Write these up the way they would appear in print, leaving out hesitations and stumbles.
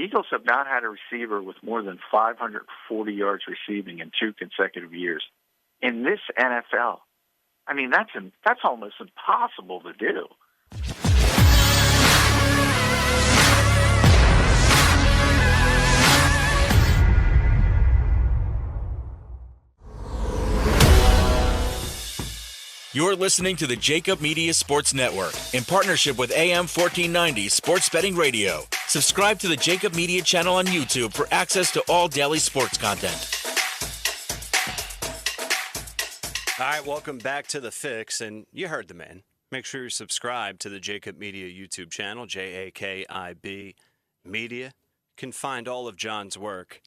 Eagles have not had a receiver with more than 540 yards receiving in 2 consecutive years. In this NFL, I mean, that's almost impossible to do. You're listening to the JAKIB Media Sports Network in partnership with AM 1490 Sports Betting Radio. Subscribe to the JAKIB Media channel on YouTube for access to all daily sports content. All right, welcome back to The Fix, and you heard the man. Make sure you subscribe to the JAKIB Media YouTube channel, JAKIB Media. You can find all of John's work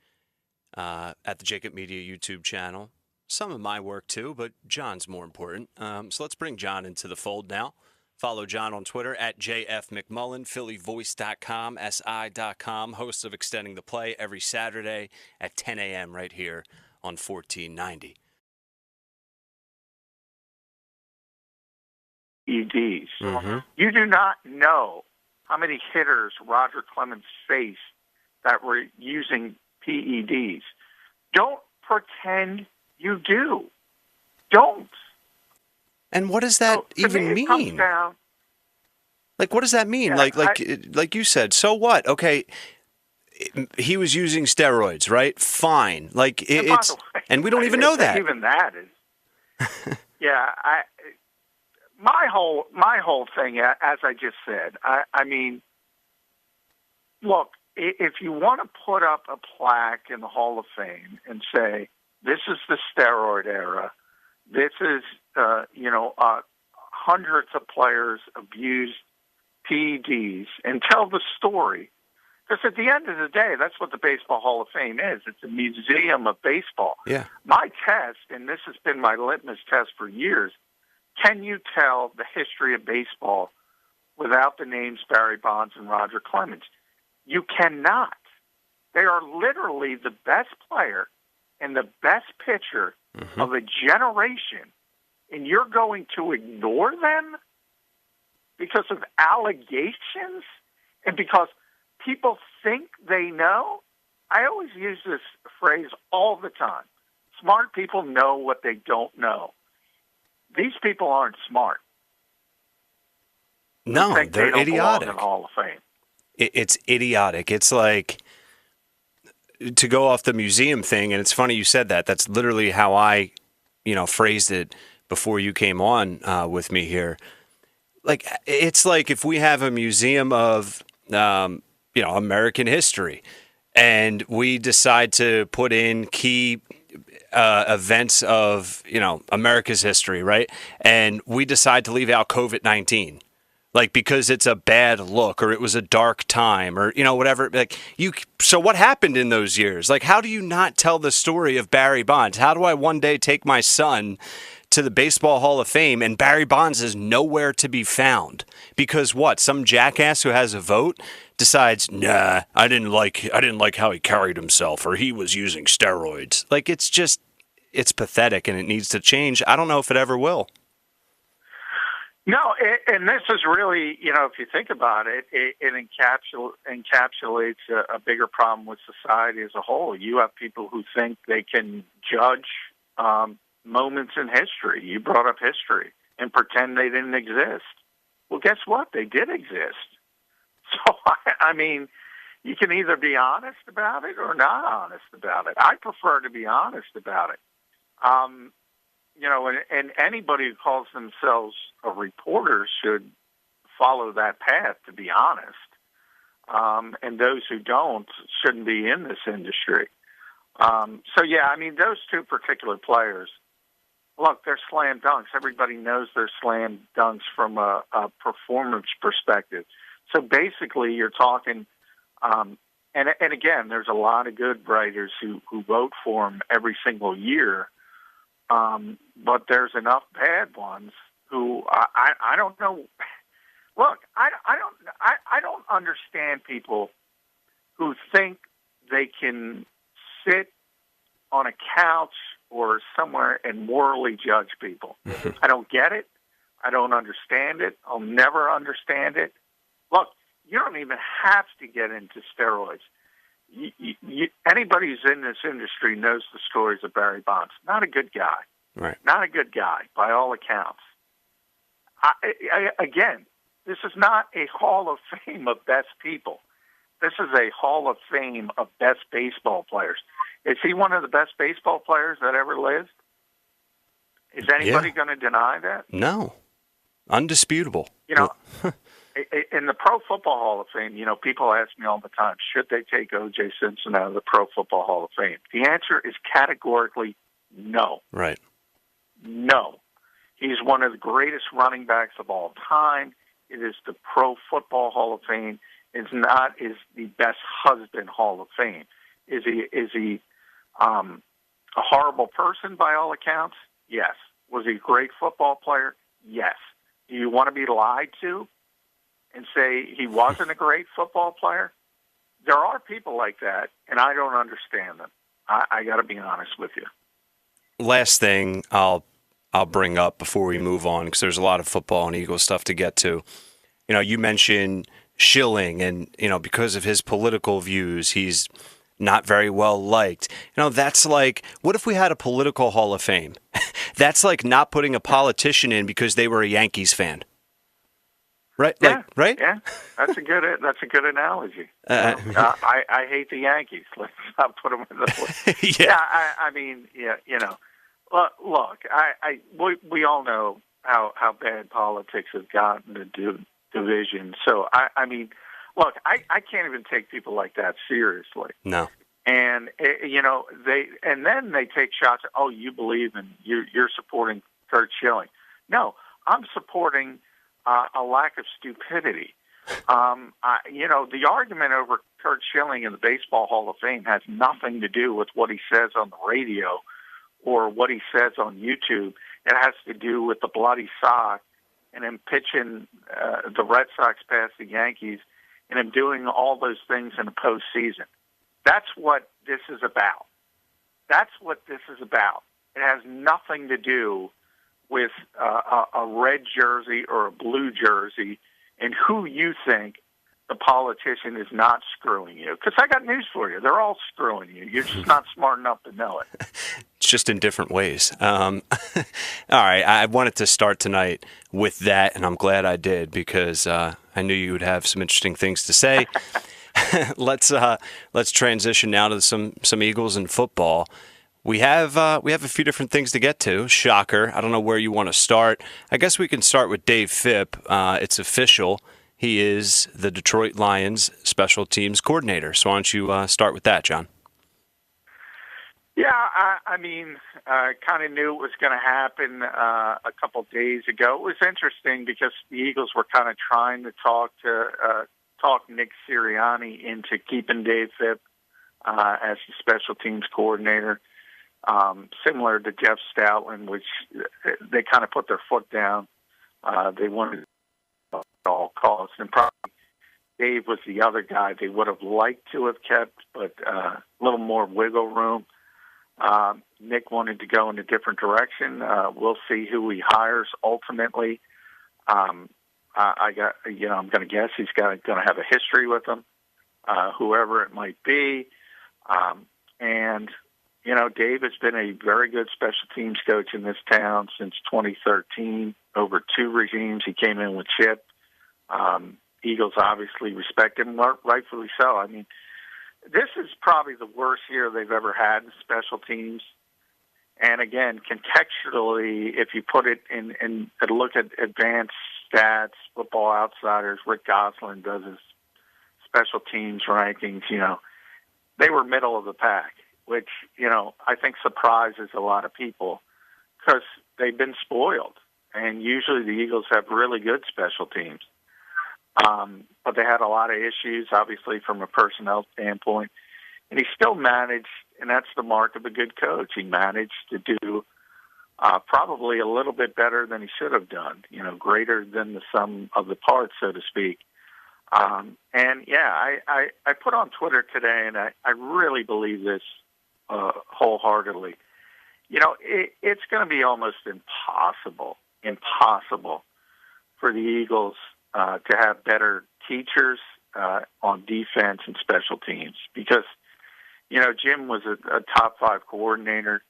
at the JAKIB Media YouTube channel. Some of my work, too, but John's more important. So let's bring John into the fold now. Follow John on Twitter at JFMcMullen, PhillyVoice.com, SI.com, host of Extending the Play every Saturday at 10 a.m. right here on 1490. EDs. Mm-hmm. You do not know how many hitters Roger Clemens faced that were using PEDs. Don't pretend you do. Don't. And what does that even mean? Like, what does that mean? Yeah, like you said, so what? Okay, he was using steroids, right? Fine. Like, it's, and we don't even know that. Even that is. Yeah, my whole thing, as I just said, I mean, look, if you want to put up a plaque in the Hall of Fame and say, this is the steroid era, this is, hundreds of players abused PEDs, and tell the story. Because at the end of the day, that's what the Baseball Hall of Fame is. It's a museum of baseball. Yeah. My test, and this has been my litmus test for years, can you tell the history of baseball without the names Barry Bonds and Roger Clemens? You cannot. They are literally the best player and the best pitcher of a generation, and you're going to ignore them because of allegations and because people think they know? I always use this phrase all the time. Smart people know what they don't know. These people aren't smart. No, they're idiotic. In the Hall of Fame. It's idiotic. It's like, to go off the museum thing, and it's funny you said that. That's literally how I, phrased it before you came on with me here. Like, it's like if we have a museum of, American history, and we decide to put in key events of, America's history, right? And we decide to leave out COVID-19. Like, because it's a bad look or it was a dark time or, whatever. Like, so what happened in those years? Like, how do you not tell the story of Barry Bonds? How do I one day take my son to the Baseball Hall of Fame and Barry Bonds is nowhere to be found? Because what? Some jackass who has a vote decides, nah, I didn't like how he carried himself, or he was using steroids. Like, it's pathetic and it needs to change. I don't know if it ever will. No, and this is really, if you think about it, it encapsulates a bigger problem with society as a whole. You have people who think they can judge moments in history. You brought up history and pretend they didn't exist. Well, guess what? They did exist. So, I mean, you can either be honest about it or not honest about it. I prefer to be honest about it. And anybody who calls themselves a reporter should follow that path, to be honest. And those who don't shouldn't be in this industry. Those two particular players, look, they're slam dunks. Everybody knows they're slam dunks from a performance perspective. So basically you're talking, and again, there's a lot of good writers who vote for him every single year. But there's enough bad ones who I don't know. Look, I don't understand people who think they can sit on a couch or somewhere and morally judge people. I don't get it. I don't understand it. I'll never understand it. Look, You don't even have to get into steroids. Anybody who's in this industry knows the stories of Barry Bonds. Not a good guy. Right. Not a good guy, by all accounts. Again, this is not a Hall of Fame of best people. This is a Hall of Fame of best baseball players. Is he one of the best baseball players that ever lived? Is anybody going to deny that? No. Undisputable. You know, in the Pro Football Hall of Fame, you know, people ask me all the time, should they take O.J. Simpson out of the Pro Football Hall of Fame? The answer is categorically no. Right. No. He's one of the greatest running backs of all time. It is the Pro Football Hall of Fame. It's not is the best husband Hall of Fame. Is he a horrible person by all accounts? Yes. Was he a great football player? Yes. Do you want to be lied to and say he wasn't a great football player? There are people like that, and I don't understand them. I got to be honest with you. Last thing I'll bring up before we move on, because there's a lot of football and Eagles stuff to get to. You know, you mentioned Schilling, and, you know, because of his political views, he's not very well liked. You know, that's like, what if we had a political Hall of Fame? That's like not putting a politician in because they were a Yankees fan. Right? Yeah, like, right? Yeah, that's a good analogy. I hate the Yankees. Let's not put them in the Yeah. I mean, yeah, you know. Look, we all know how bad politics have gotten to division. So I mean, look, I can't even take people like that seriously. No. And you know, then they take shots at, oh, you believe in you're supporting Curt Schilling. No, I'm supporting a lack of stupidity. You know, the argument over Curt Schilling in the Baseball Hall of Fame has nothing to do with what he says on the radio or what he says on YouTube. It has to do with the bloody sock and him pitching the Red Sox past the Yankees and him doing all those things in the postseason. That's what this is about. That's what this is about. It has nothing to do with a red jersey or a blue jersey and who you think the politician is not screwing you. Because I got news for you. They're all screwing you. You're just not smart enough to know it. It's just in different ways. All right. I wanted to start tonight with that, and I'm glad I did because I knew you would have some interesting things to say. Let's transition now to some Eagles and football. We have a few different things to get to. Shocker. I don't know where you want to start. I guess we can start with Dave Fipp. It's official. He is the Detroit Lions special teams coordinator. So why don't you start with that, John? Yeah, I mean, kind of knew it was going to happen a couple of days ago. It was interesting because the Eagles were kind of trying to talk Nick Sirianni into keeping Dave Fipp as the special teams coordinator, similar to Jeff Stoutland, which they kind of put their foot down. They wanted at all costs, and probably Dave was the other guy they would have liked to have kept, but a little more wiggle room. Nick wanted to go in a different direction. We'll see who he hires ultimately. I'm going to guess he's going to have a history with them, whoever it might be. And, you know, Dave has been a very good special teams coach in this town since 2013, over 2 regimes. He came in with Chip. Eagles obviously respect him, rightfully so. I mean, this is probably the worst year they've ever had in special teams. And again, contextually, if you put it in and look at advanced stats, Football Outsiders, Rick Gosselin does his special teams rankings, you know, they were middle of the pack, which, you know, I think surprises a lot of people because they've been spoiled. And usually the Eagles have really good special teams. But they had a lot of issues, obviously, from a personnel standpoint. And he still managed, and that's the mark of a good coach, he managed to do probably a little bit better than he should have done, you know, greater than the sum of the parts, so to speak. And, yeah, I put on Twitter today, and I really believe this wholeheartedly. You know, it's going to be almost impossible for the Eagles to have better teachers on defense and special teams because, Jim was a top 5 coordinator,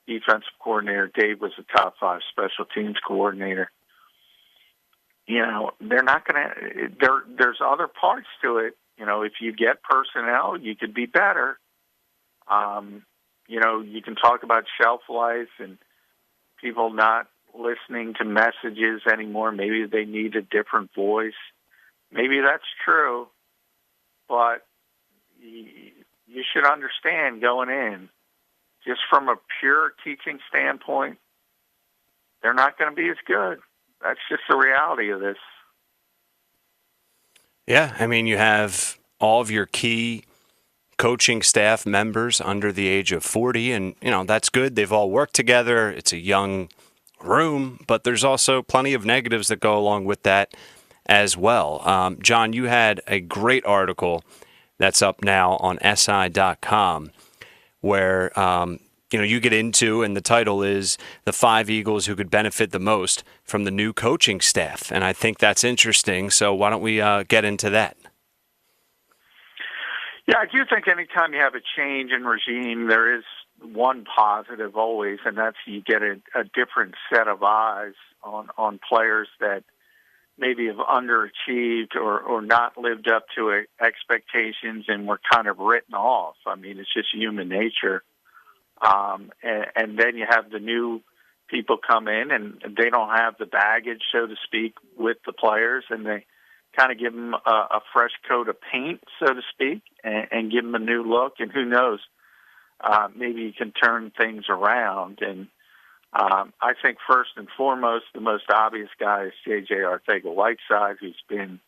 defensive coordinator. Dave was a top 5 special teams coordinator. They're not going to, there's other parts to it. If you get personnel, you could be better. You can talk about shelf life and people not listening to messages anymore. Maybe they need a different voice. Maybe that's true, but you should understand going in, just from a pure teaching standpoint, they're not going to be as good. That's just the reality of this. Yeah, I mean, you have all of your key coaching staff members under the age of 40, and, that's good. They've all worked together. It's a young room, but there's also plenty of negatives that go along with that as well. John, you had a great article that's up now on SI.com where, you get into, and the title is The 5 Eagles Who Could Benefit the Most from the New Coaching Staff. And I think that's interesting. So why don't we get into that? Yeah, I do think anytime you have a change in regime, there is one positive always, and that's you get a different set of eyes on players that maybe have underachieved or not lived up to expectations and were kind of written off. I mean, it's just human nature. And then you have the new people come in, and they don't have the baggage, so to speak, with the players, and they kind of give them a fresh coat of paint, so to speak, and give them a new look. And who knows, maybe you can turn things around. And I think first and foremost, the most obvious guy is J.J. Arcega-Whiteside, who's been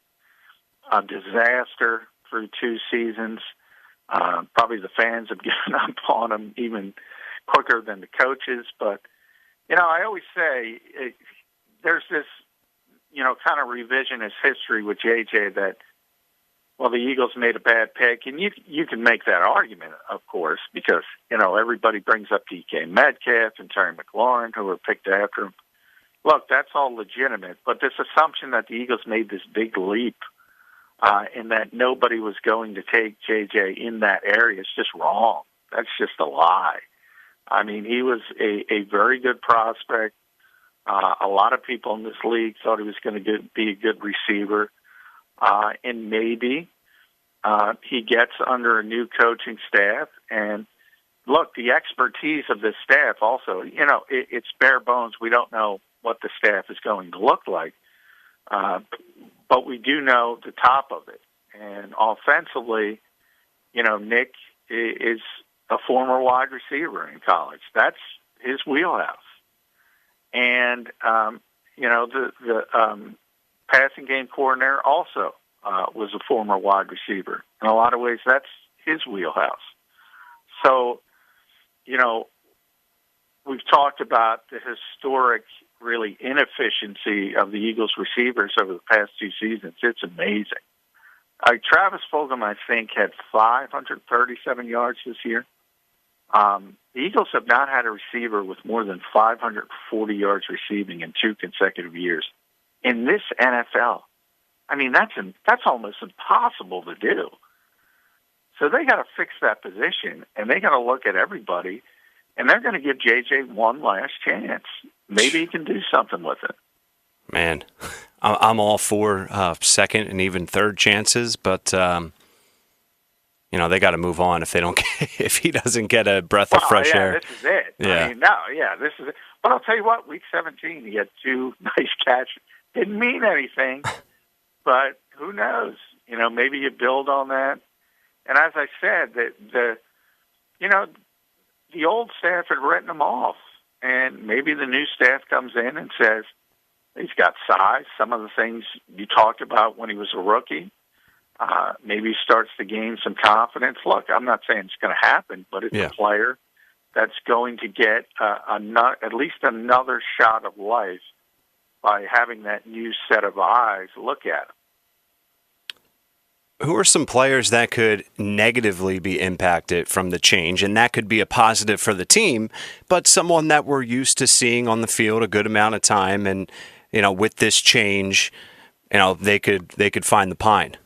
a disaster through 2 seasons. Probably the fans have given up on him even quicker than the coaches. But, I always say there's this, kind of revisionist history with JJ that, well, the Eagles made a bad pick. And you can make that argument, of course, because, everybody brings up DK Metcalf and Terry McLaurin, who were picked after him. Look, that's all legitimate. But this assumption that the Eagles made this big leap and that nobody was going to take JJ in that area is just wrong. That's just a lie. I mean, he was a very good prospect. A lot of people in this league thought he was going to be a good receiver. And maybe he gets under a new coaching staff. And look, the expertise of this staff also, it's bare bones. We don't know what the staff is going to look like. But we do know the top of it. And offensively, Nick is a former wide receiver in college. That's his wheelhouse. And, the passing game coordinator also was a former wide receiver. In a lot of ways, that's his wheelhouse. So, we've talked about the historic, really, inefficiency of the Eagles receivers over the past 2 seasons. It's amazing. Travis Fulgham, I think, had 537 yards this year. The Eagles have not had a receiver with more than 540 yards receiving in 2 consecutive years. In this NFL, I mean, that's almost impossible to do. So they got to fix that position, and they got to look at everybody, and they're going to give JJ one last chance. Maybe he can do something with it. Man, I'm all for second and even third chances, but they got to move on if he doesn't get a breath of fresh air. This is it. Yeah. This is it. But I'll tell you what, week 17, he had 2 nice catches. Didn't mean anything, but who knows? Maybe you build on that. And as I said, the old staff had written him off, and maybe the new staff comes in and says he's got size. Some of the things you talked about when he was a rookie. Maybe he starts to gain some confidence. Look, I'm not saying it's going to happen, but it's a player that's going to get at least another shot of life by having that new set of eyes look at him. Who are some players that could negatively be impacted from the change, and that could be a positive for the team, but someone that we're used to seeing on the field a good amount of time, and with this change, they could find the pine?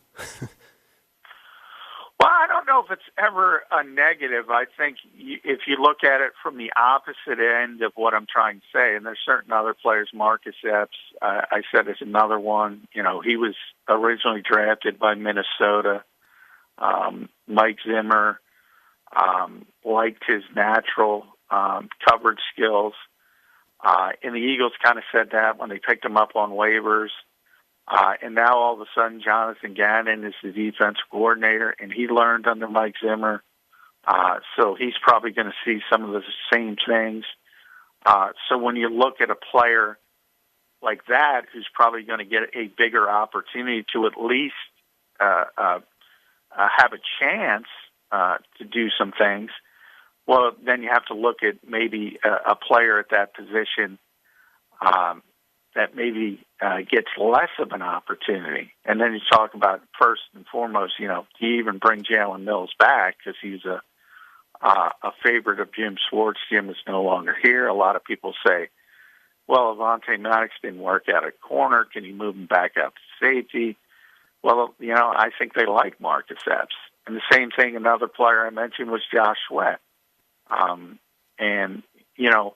don't know if it's ever a negative. I think if you look at it from the opposite end of what I'm trying to say, and there's certain other players, Marcus Epps, I said is another one. You know, he was originally drafted by Minnesota. Mike Zimmer liked his natural coverage skills. And the Eagles kind of said that when they picked him up on waivers. And now all of a sudden Jonathan Gannon is the defense coordinator, and he learned under Mike Zimmer. So he's probably going to see some of the same things. So when you look at a player like that who's probably going to get a bigger opportunity to at least have a chance to do some things, well, then you have to look at maybe a player at that position that maybe gets less of an opportunity. And then you talk about, first and foremost, you know, do you even bring Jalen Mills back because he's a favorite of Jim Schwartz. Jim is no longer here. A lot of people say, well, Avonte Maddox didn't work out at corner. Can you move him back out to safety? Well, you know, I think they like Marcus Epps. And the same thing, another player I mentioned was Josh Sweat. And, you know,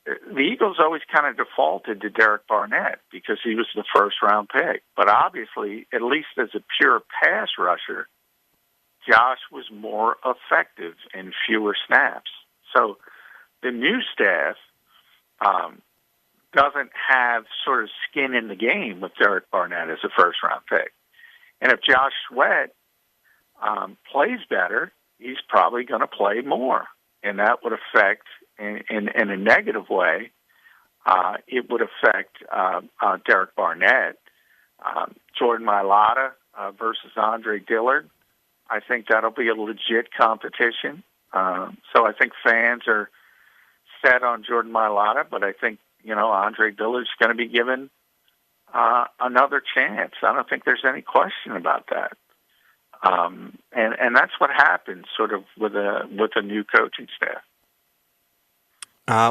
the Eagles always kind of defaulted to Derek Barnett because he was the first-round pick. But obviously, at least as a pure pass rusher, Josh was more effective in fewer snaps. So the new staff doesn't have sort of skin in the game with Derek Barnett as a first-round pick. And if Josh Sweat plays better, he's probably going to play more. And that would affect, in a negative way, it would affect Derek Barnett. Jordan Mailata versus Andre Dillard. I think that'll be a legit competition. So I think fans are set on Jordan Mailata, but I think, you know, Andre Dillard's going to be given another chance. I don't think there's any question about that. And that's what happens sort of with a new coaching staff.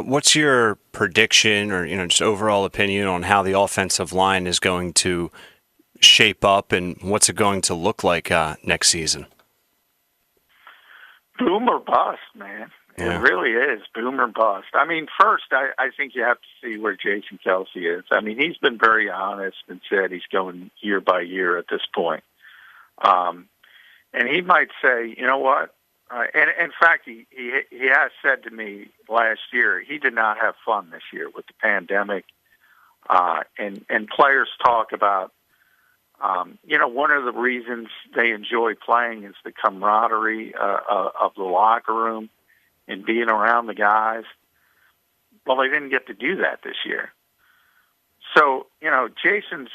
What's your prediction or, you know, just overall opinion on how the offensive line is going to shape up and what's it going to look like next season? Boom or bust, man. Yeah. It really is boom or bust. I mean, first, I think you have to see where Jason Kelce is. I mean, he's been very honest and said he's going year by year at this point. And he might say, you know what? And in fact, he has said to me last year he did not have fun this year with the pandemic. And players talk about, you know, one of the reasons they enjoy playing is the camaraderie of the locker room and being around the guys. Well, they didn't get to do that this year. So, you know, Jason's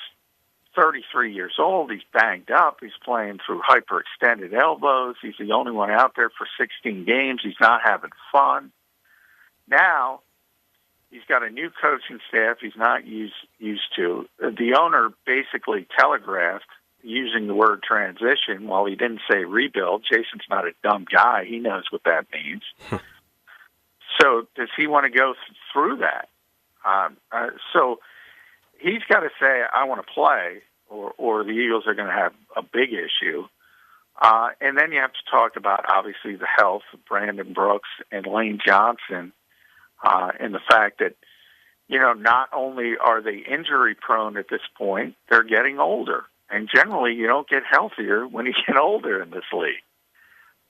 33 years old. He's banged up. He's playing through hyperextended elbows. He's the only one out there for 16 games. He's not having fun. Now, he's got a new coaching staff he's not used to. The owner basically telegraphed using the word transition while he didn't say rebuild. Jason's not a dumb guy. He knows what that means. So does he want to go through that? So he's got to say, I want to play, or the Eagles are going to have a big issue. And then you have to talk about, obviously, the health of Brandon Brooks and Lane Johnson, and the fact that, you know, not only are they injury prone at this point, they're getting older. And generally, you don't get healthier when you get older in this league.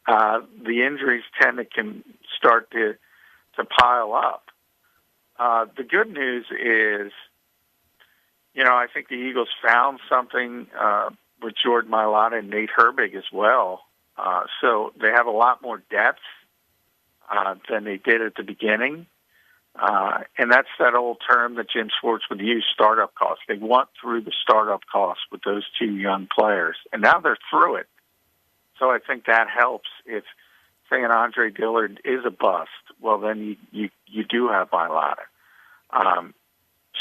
The injuries tend to start to pile up. The good news is, you know, I think the Eagles found something with Jordan Mailata and Nate Herbig as well. So they have a lot more depth than they did at the beginning. And that's that old term that Jim Schwartz would use, startup costs. They went through the startup costs with those two young players, and now they're through it. So I think that helps. If, say, an Andre Dillard is a bust, well, then you do have Mailata.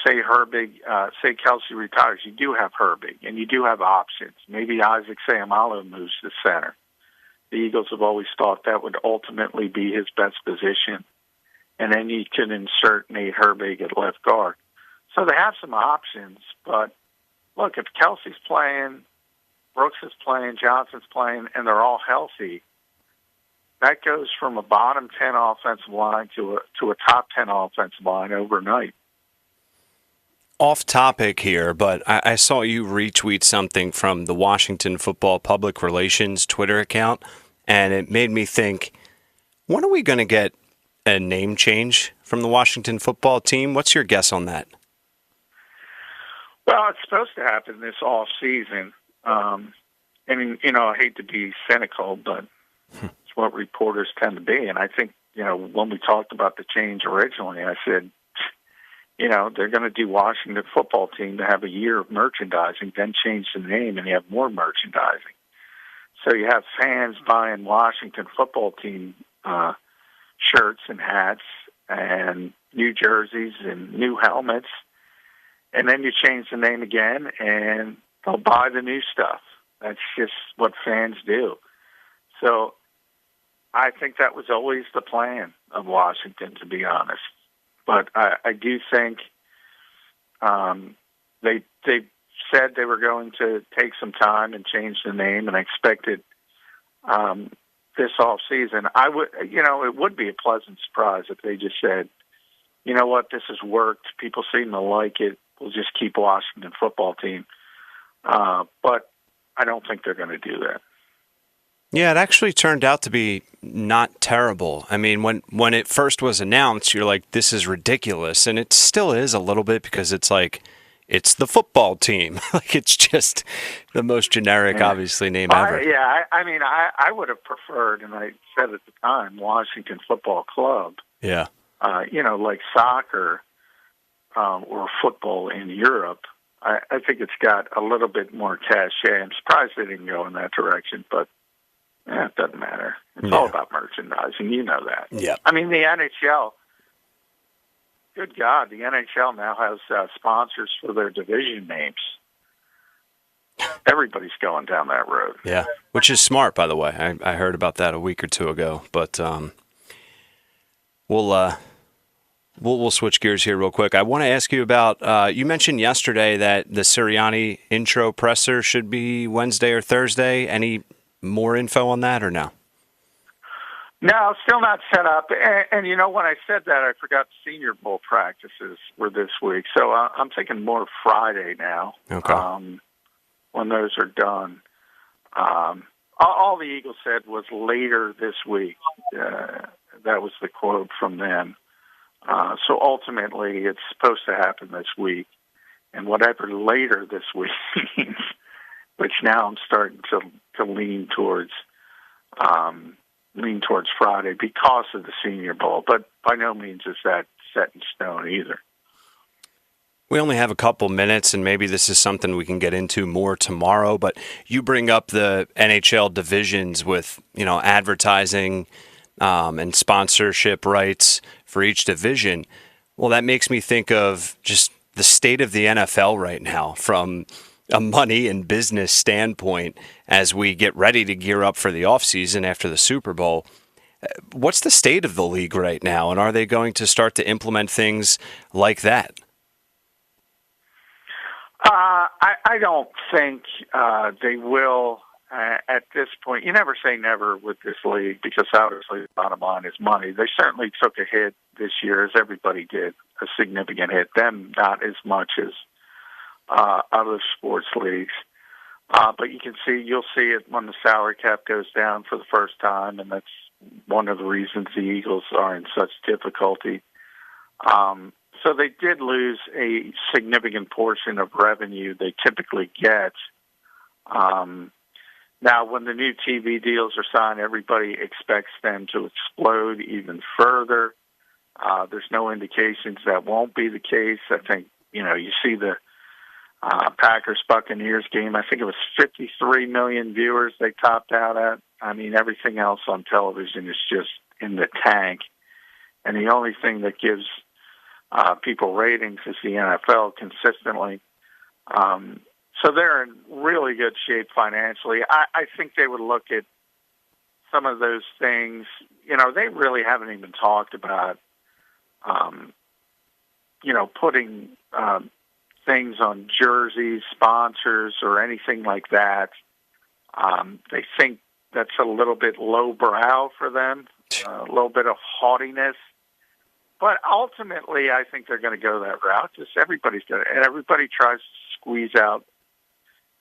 Say Herbig, say Kelce retires, you do have Herbig, and you do have options. Maybe Isaac Seumalo moves to center. The Eagles have always thought that would ultimately be his best position. And then you can insert Nate Herbig at left guard. So they have some options, but look, if Kelce's playing, Brooks is playing, Johnson's playing, and they're all healthy, that goes from a bottom 10 offensive line to a top 10 offensive line overnight. Off topic here, but I saw you retweet something from the Washington Football Public Relations Twitter account, and it made me think, when are we going to get a name change from the Washington football team? What's your guess on that? Well, it's supposed to happen this off season. And, I hate to be cynical, but it's what reporters tend to be. And I think, when we talked about the change originally, I said, they're going to do Washington football team to have a year of merchandising, then change the name and you have more merchandising. So you have fans buying Washington football team shirts and hats and new jerseys and new helmets. And then you change the name again and they'll buy the new stuff. That's just what fans do. So I think that was always the plan of Washington, to be honest. But I do think they said they were going to take some time and change the name, and I expected this off season. It would be a pleasant surprise if they just said, you know what, this has worked. People seem to like it. We'll just keep Washington football team. But I don't think they're going to do that. Yeah, it actually turned out to be not terrible. I mean, when it first was announced, you're like, this is ridiculous. And it still is a little bit, because it's like, it's the football team. Like, it's just the most generic, obviously, name ever. I would have preferred, and I said at the time, Washington Football Club. Yeah. Like soccer or football in Europe. I think it's got a little bit more cachet. I'm surprised they didn't go in that direction, but it doesn't matter. It's all about merchandising. You know that. Yeah. I mean, the NHL, good God, the NHL now has sponsors for their division names. Everybody's going down that road. Yeah, which is smart, by the way. I heard about that a week or two ago. But we'll switch gears here real quick. I want to ask you about, you mentioned yesterday that the Sirianni intro presser should be Wednesday or Thursday. Any more info on that or no? No, still not set up. And when I said that, I forgot the Senior Bowl practices were this week. So I'm thinking more Friday now. Okay. When those are done. All the Eagles said was later this week. That was the quote from them. So ultimately, it's supposed to happen this week. And whatever later this week means, which now I'm starting to lean towards Friday because of the Senior Bowl. But by no means is that set in stone either. We only have a couple minutes, and maybe this is something we can get into more tomorrow, but you bring up the NHL divisions with, advertising and sponsorship rights for each division. Well, that makes me think of just the state of the NFL right now from a money and business standpoint as we get ready to gear up for the offseason after the Super Bowl. What's the state of the league right now, and are they going to start to implement things like that? I don't think they will at this point. You never say never with this league because obviously the bottom line is money. They certainly took a hit this year, as everybody did, a significant hit. Them not as much as other sports leagues. But you'll see it when the salary cap goes down for the first time, and that's one of the reasons the Eagles are in such difficulty. So they did lose a significant portion of revenue they typically get. Now, when the new TV deals are signed, everybody expects them to explode even further. There's no indications that won't be the case. I think, you see the Packers-Buccaneers game. I think it was 53 million viewers they topped out at. I mean, everything else on television is just in the tank. And the only thing that gives people ratings is the NFL consistently. So they're in really good shape financially. I think they would look at some of those things. They really haven't even talked about, putting things on jerseys, sponsors, or anything like that They think that's a little bit lowbrow for them, a little bit of haughtiness. But ultimately, I think they're going to go that route. Just everybody tries to squeeze out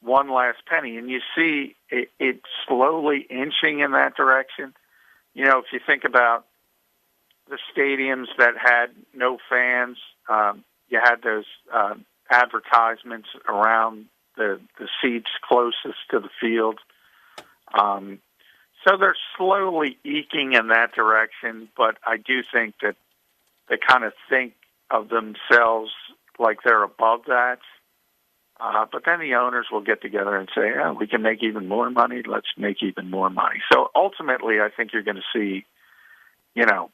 one last penny, and you see it slowly inching in that direction. You know, if you think about the stadiums that had no fans, you had those advertisements around the seats closest to the field. So they're slowly eking in that direction, but I do think that they kind of think of themselves like they're above that. But then the owners will get together and say, oh, we can make even more money. Let's make even more money. So ultimately, I think you're going to see, you know,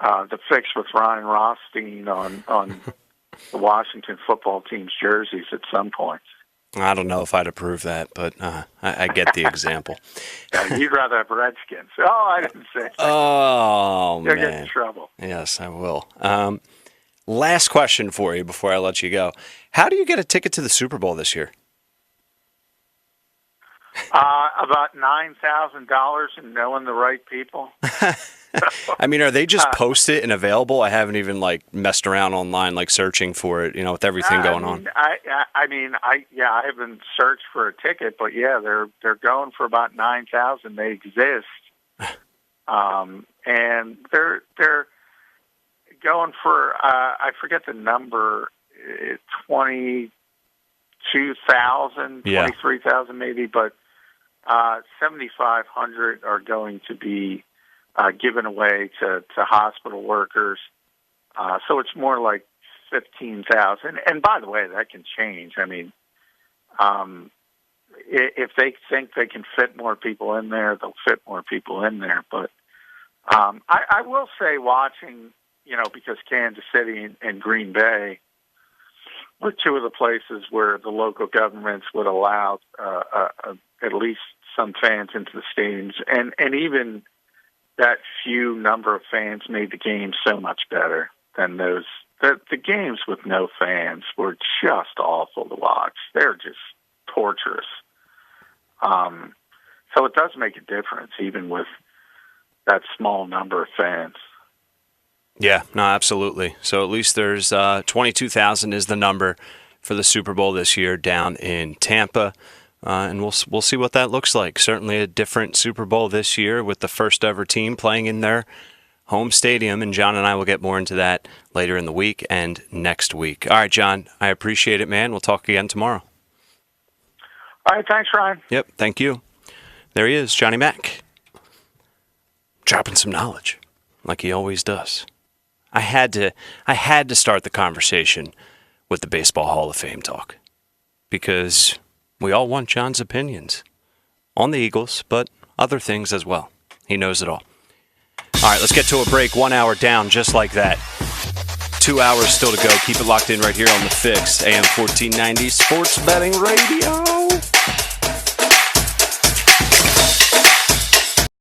the fix with Ryan Rothstein on the Washington football team's jerseys at some point. I don't know if I'd approve that, but I get the example. Yeah, you'd rather have Redskins. Oh, I didn't say that. Oh, You'll man. get in trouble. Yes, I will. Last question for you before I let you go. How do you get a ticket to the Super Bowl this year? About $9,000 and knowing the right people. I mean, are they just post it and available? I haven't even messed around online, searching for it, with everything going on. I haven't searched for a ticket, but yeah, they're going for about 9,000. They exist, and they're going for I forget the number, 22,000, 23,000 maybe, but 7,500 are going to be given away to hospital workers. So it's more like 15,000. And by the way, that can change. I mean, if they think they can fit more people in there, they'll fit more people in there. But I will say, watching, because Kansas City and Green Bay were two of the places where the local governments would allow at least some fans into the stadiums, and even that few number of fans made the game so much better than those. The games with no fans were just awful to watch. They're just torturous. So it does make a difference, even with that small number of fans. Yeah, no, absolutely. So at least there's 22,000 is the number for the Super Bowl this year down in Tampa. And we'll see what that looks like. Certainly a different Super Bowl this year with the first ever team playing in their home stadium. And John and I will get more into that later in the week and next week. All right, John, I appreciate it, man. We'll talk again tomorrow. All right, thanks, Ryan. Yep, thank you. There he is, Johnny Mack. Dropping some knowledge, like he always does. I had to start the conversation with the Baseball Hall of Fame talk, because we all want John's opinions on the Eagles, but other things as well. He knows it all. All right, let's get to a break. 1 hour down, just like that. 2 hours still to go. Keep it locked in right here on The Fix, AM 1490 Sports Betting Radio.